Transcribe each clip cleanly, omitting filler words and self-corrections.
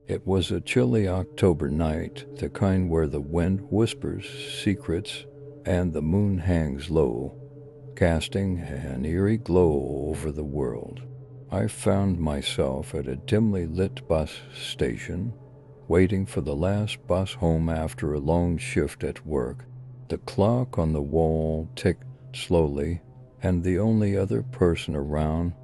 It was a chilly October night, the kind where the wind whispers secrets and the moon hangs low, casting an eerie glow over the world. I found myself at a dimly lit bus station, waiting for the last bus home after a long shift at work. The clock on the wall ticked slowly, and the only other person around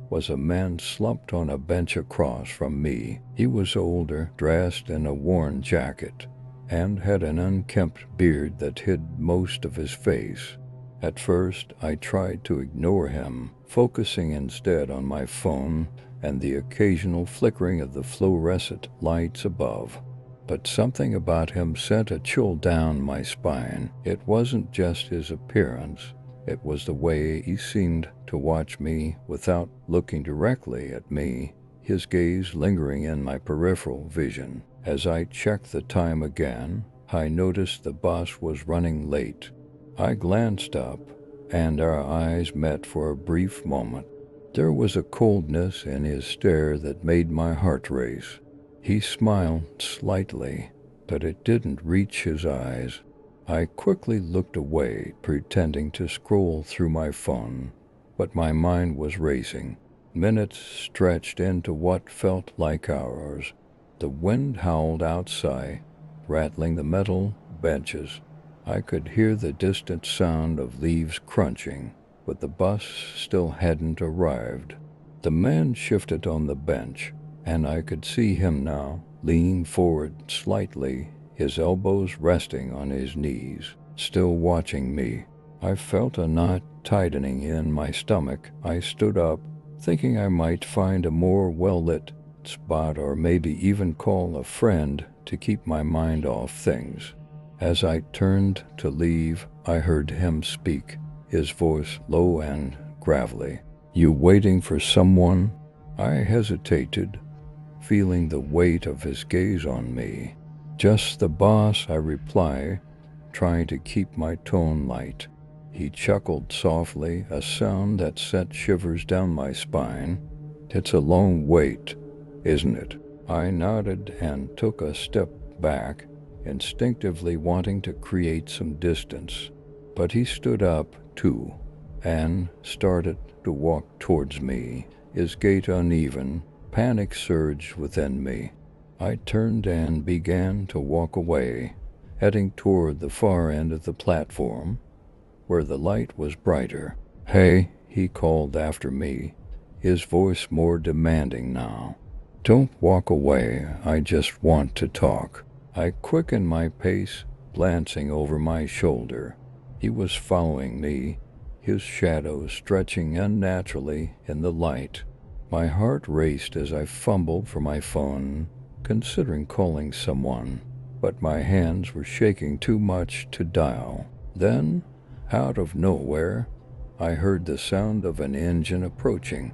was a man slumped on a bench across from me. He was older, dressed in a worn jacket, and had an unkempt beard that hid most of his face. At first, I tried to ignore him, focusing instead on my phone and the occasional flickering of the fluorescent lights above. But something about him sent a chill down my spine. It wasn't just his appearance. It was the way he seemed to watch me without looking directly at me, his gaze lingering in my peripheral vision. As I checked the time again, I noticed the bus was running late. I glanced up, and our eyes met for a brief moment. There was a coldness in his stare that made my heart race. He smiled slightly, but it didn't reach his eyes. I quickly looked away, pretending to scroll through my phone, but my mind was racing. Minutes stretched into what felt like hours. The wind howled outside, rattling the metal benches. I could hear the distant sound of leaves crunching, but the bus still hadn't arrived. The man shifted on the bench, and I could see him now, leaning forward slightly, his elbows resting on his knees, still watching me. I felt a knot tightening in my stomach. I stood up, thinking I might find a more well-lit spot or maybe even call a friend to keep my mind off things. As I turned to leave, I heard him speak, his voice low and gravelly. "You waiting for someone?" I hesitated, feeling the weight of his gaze on me. "Just the boss," I replied, trying to keep my tone light. He chuckled softly, a sound that sent shivers down my spine. "It's a long wait, isn't it?" I nodded and took a step back, instinctively wanting to create some distance. But he stood up, too, and started to walk towards me, his gait uneven. Panic surged within me. I turned and began to walk away, heading toward the far end of the platform, where the light was brighter. "Hey," he called after me, his voice more demanding now. "Don't walk away, I just want to talk." I quickened my pace, glancing over my shoulder. He was following me, his shadow stretching unnaturally in the light. My heart raced as I fumbled for my phone, considering calling someone, but my hands were shaking too much to dial. Then, out of nowhere, I heard the sound of an engine approaching.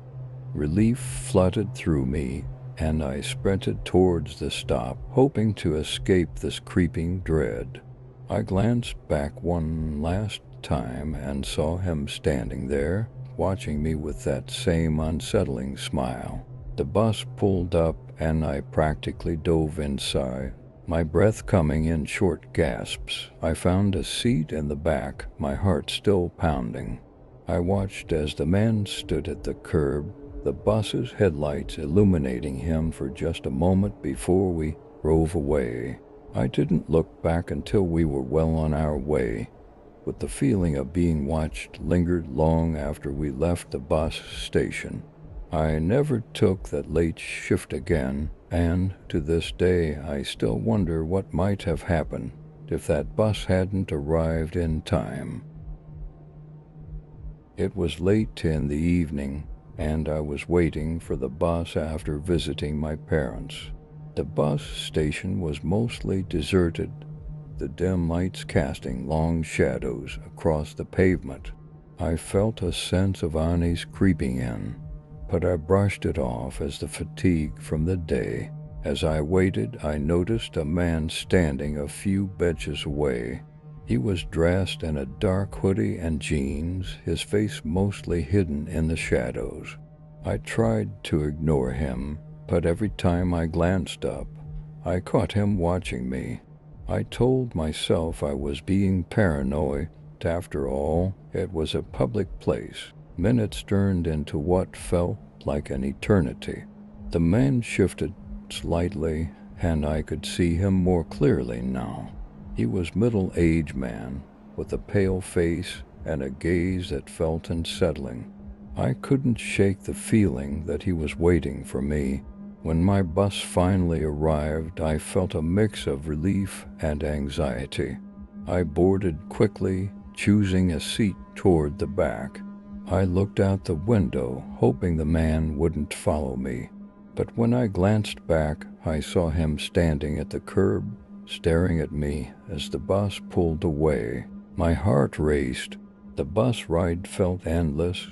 Relief flooded through me, and I sprinted towards the stop, hoping to escape this creeping dread. I glanced back one last time and saw him standing there, watching me with that same unsettling smile. The bus pulled up, and I practically dove inside, my breath coming in short gasps. I found a seat in the back, my heart still pounding. I watched as the man stood at the curb, the bus's headlights illuminating him for just a moment before we drove away. I didn't look back until we were well on our way, but the feeling of being watched lingered long after we left the bus station. I never took that late shift again, and to this day I still wonder what might have happened if that bus hadn't arrived in time. It was late in the evening, and I was waiting for the bus after visiting my parents. The bus station was mostly deserted, the dim lights casting long shadows across the pavement. I felt a sense of unease creeping in, but I brushed it off as the fatigue from the day. As I waited, I noticed a man standing a few benches away. He was dressed in a dark hoodie and jeans, his face mostly hidden in the shadows. I tried to ignore him, but every time I glanced up, I caught him watching me. I told myself I was being paranoid. After all, it was a public place. Minutes turned into what felt like an eternity. The man shifted slightly, and I could see him more clearly now. He was middle-aged man, with a pale face and a gaze that felt unsettling. I couldn't shake the feeling that he was waiting for me. When my bus finally arrived, I felt a mix of relief and anxiety. I boarded quickly, choosing a seat toward the back. I looked out the window, hoping the man wouldn't follow me. But when I glanced back, I saw him standing at the curb, staring at me as the bus pulled away. My heart raced. The bus ride felt endless.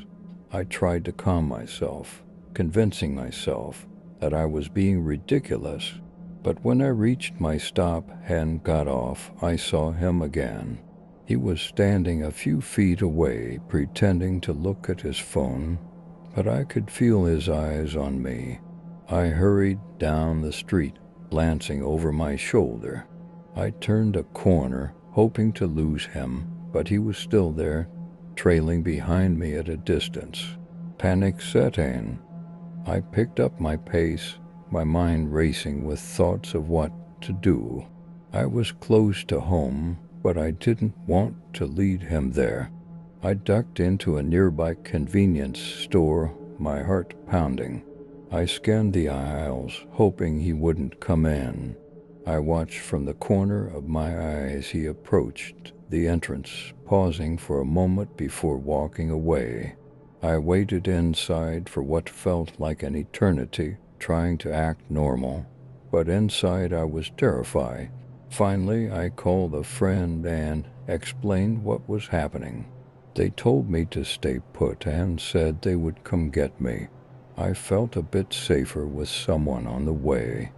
I tried to calm myself, convincing myself that I was being ridiculous. But when I reached my stop and got off, I saw him again. He was standing a few feet away, pretending to look at his phone, but I could feel his eyes on me. I hurried down the street, glancing over my shoulder. I turned a corner, hoping to lose him, but he was still there, trailing behind me at a distance. Panic set in. I picked up my pace, my mind racing with thoughts of what to do. I was close to home, but I didn't want to lead him there. I ducked into a nearby convenience store, my heart pounding. I scanned the aisles, hoping he wouldn't come in. I watched from the corner of my eye as he approached the entrance, pausing for a moment before walking away. I waited inside for what felt like an eternity, trying to act normal, but inside I was terrified. Finally, I called a friend and explained what was happening. They told me to stay put and said they would come get me. I felt a bit safer with someone on the way,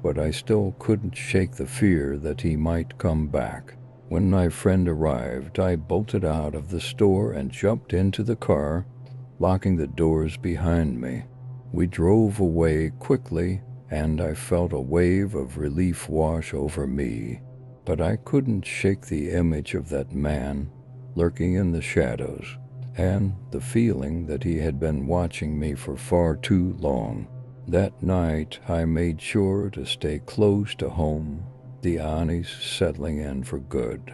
but I still couldn't shake the fear that he might come back. When my friend arrived, I bolted out of the store and jumped into the car, locking the doors behind me. We drove away quickly, and I felt a wave of relief wash over me. But I couldn't shake the image of that man lurking in the shadows, and the feeling that he had been watching me for far too long. That night, I made sure to stay close to home, the unease settling in for good.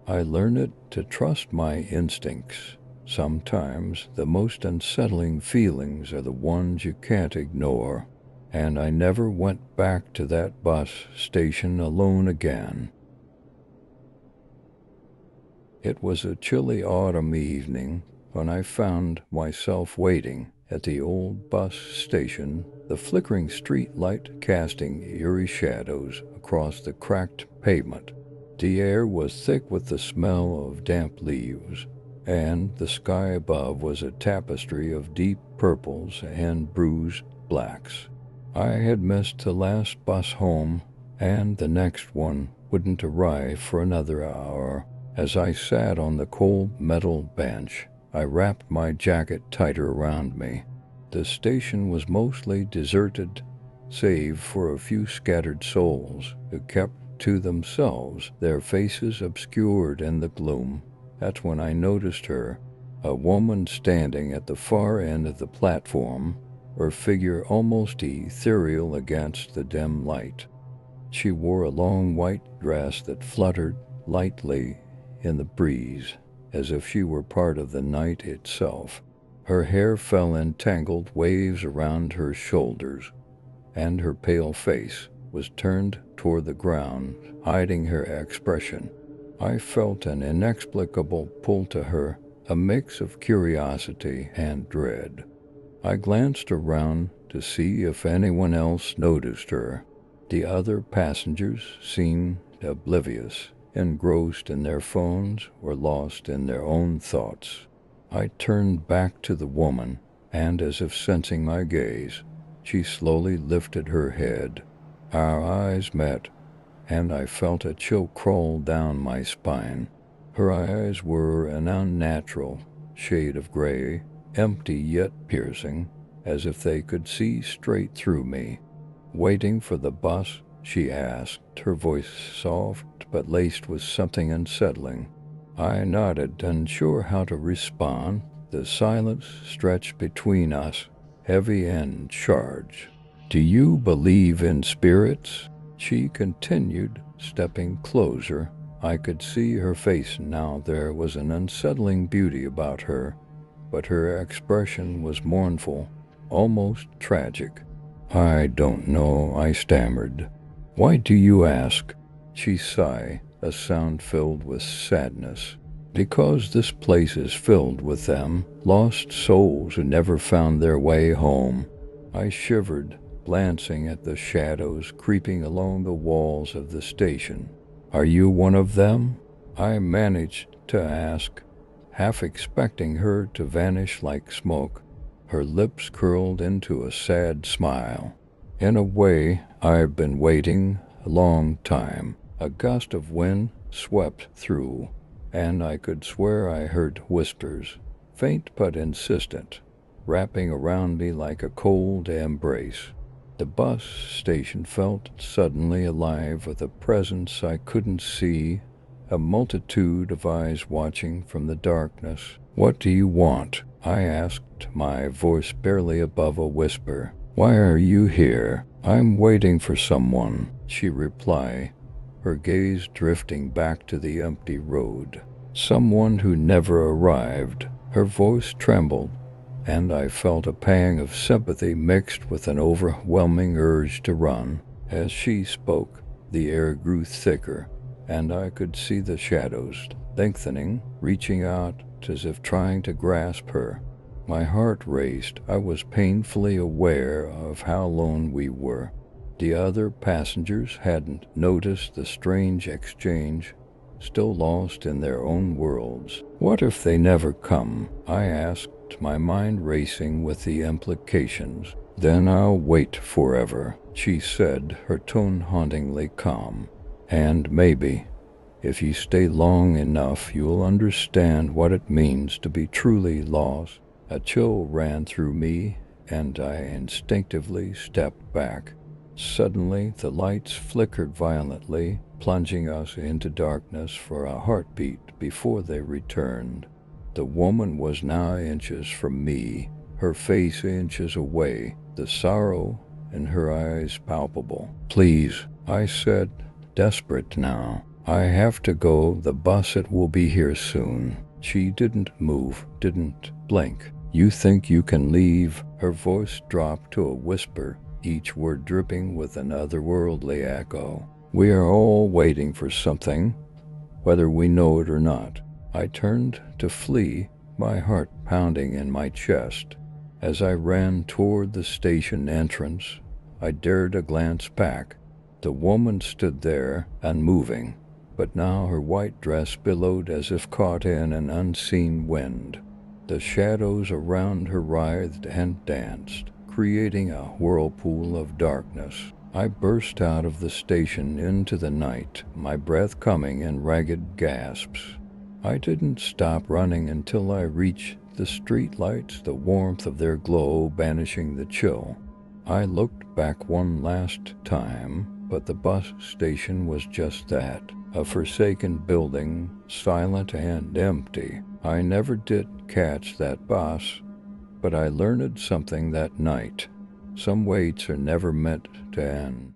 I learned to trust my instincts. Sometimes the most unsettling feelings are the ones you can't ignore, and I never went back to that bus station alone again. It was a chilly autumn evening when I found myself waiting at the old bus station, the flickering street light casting eerie shadows across the cracked pavement. The air was thick with the smell of damp leaves, and the sky above was a tapestry of deep purples and bruised blacks. I had missed the last bus home, and the next one wouldn't arrive for another hour. As I sat on the cold metal bench, I wrapped my jacket tighter around me. The station was mostly deserted, save for a few scattered souls who kept to themselves, their faces obscured in the gloom. That's when I noticed her, a woman standing at the far end of the platform, her figure almost ethereal against the dim light. She wore a long white dress that fluttered lightly in the breeze, as if she were part of the night itself. Her hair fell in tangled waves around her shoulders, and her pale face was turned toward the ground, hiding her expression. I felt an inexplicable pull to her, a mix of curiosity and dread. I glanced around to see if anyone else noticed her. The other passengers seemed oblivious, engrossed in their phones or lost in their own thoughts. I turned back to the woman, and as if sensing my gaze, she slowly lifted her head. Our eyes met, and I felt a chill crawl down my spine. Her eyes were an unnatural shade of gray, empty yet piercing, as if they could see straight through me. Waiting for the bus she asked, her voice soft but laced with something unsettling. I nodded, unsure how to respond. The silence stretched between us, heavy and charged. Do you believe in spirits? She continued, stepping closer. I could see her face now. There was an unsettling beauty about her, but her expression was mournful, almost tragic. I don't know, I stammered. Why do you ask? She sighed, a sound filled with sadness. Because this place is filled with them, lost souls who never found their way home. I shivered, glancing at the shadows creeping along the walls of the station. Are you one of them? I managed to ask, half expecting her to vanish like smoke. Her lips curled into a sad smile. In a way, I've been waiting a long time. A gust of wind swept through, and I could swear I heard whispers, faint but insistent, wrapping around me like a cold embrace. The bus station felt suddenly alive with a presence I couldn't see, a multitude of eyes watching from the darkness. What do you want? I asked, my voice barely above a whisper. Why are you here? I'm waiting for someone, she replied, her gaze drifting back to the empty road. Someone who never arrived. Her voice trembled, and I felt a pang of sympathy mixed with an overwhelming urge to run. As she spoke, the air grew thicker, and I could see the shadows lengthening, reaching out as if trying to grasp her. My heart raced. I was painfully aware of how alone we were. The other passengers hadn't noticed the strange exchange, still lost in their own worlds. What if they never come? I asked, my mind racing with the implications. Then I'll wait forever, she said, her tone hauntingly calm. And maybe, if you stay long enough, you'll understand what it means to be truly lost. A chill ran through me, and I instinctively stepped back. Suddenly, the lights flickered violently, plunging us into darkness for a heartbeat before they returned. The woman was now inches from me, her face inches away, the sorrow in her eyes palpable. Please, I said, desperate now. I have to go. The bus, it will be here soon. She didn't move, didn't blink. You think you can leave? Her voice dropped to a whisper, each word dripping with an otherworldly echo. We are all waiting for something, whether we know it or not. I turned to flee, my heart pounding in my chest. As I ran toward the station entrance, I dared a glance back. The woman stood there, unmoving, but now her white dress billowed as if caught in an unseen wind. The shadows around her writhed and danced, creating a whirlpool of darkness. I burst out of the station into the night, my breath coming in ragged gasps. I didn't stop running until I reached the streetlights, the warmth of their glow banishing the chill. I looked back one last time, but the bus station was just that, a forsaken building, silent and empty. I never did catch that bus, but I learned something that night. Some waits are never meant to end.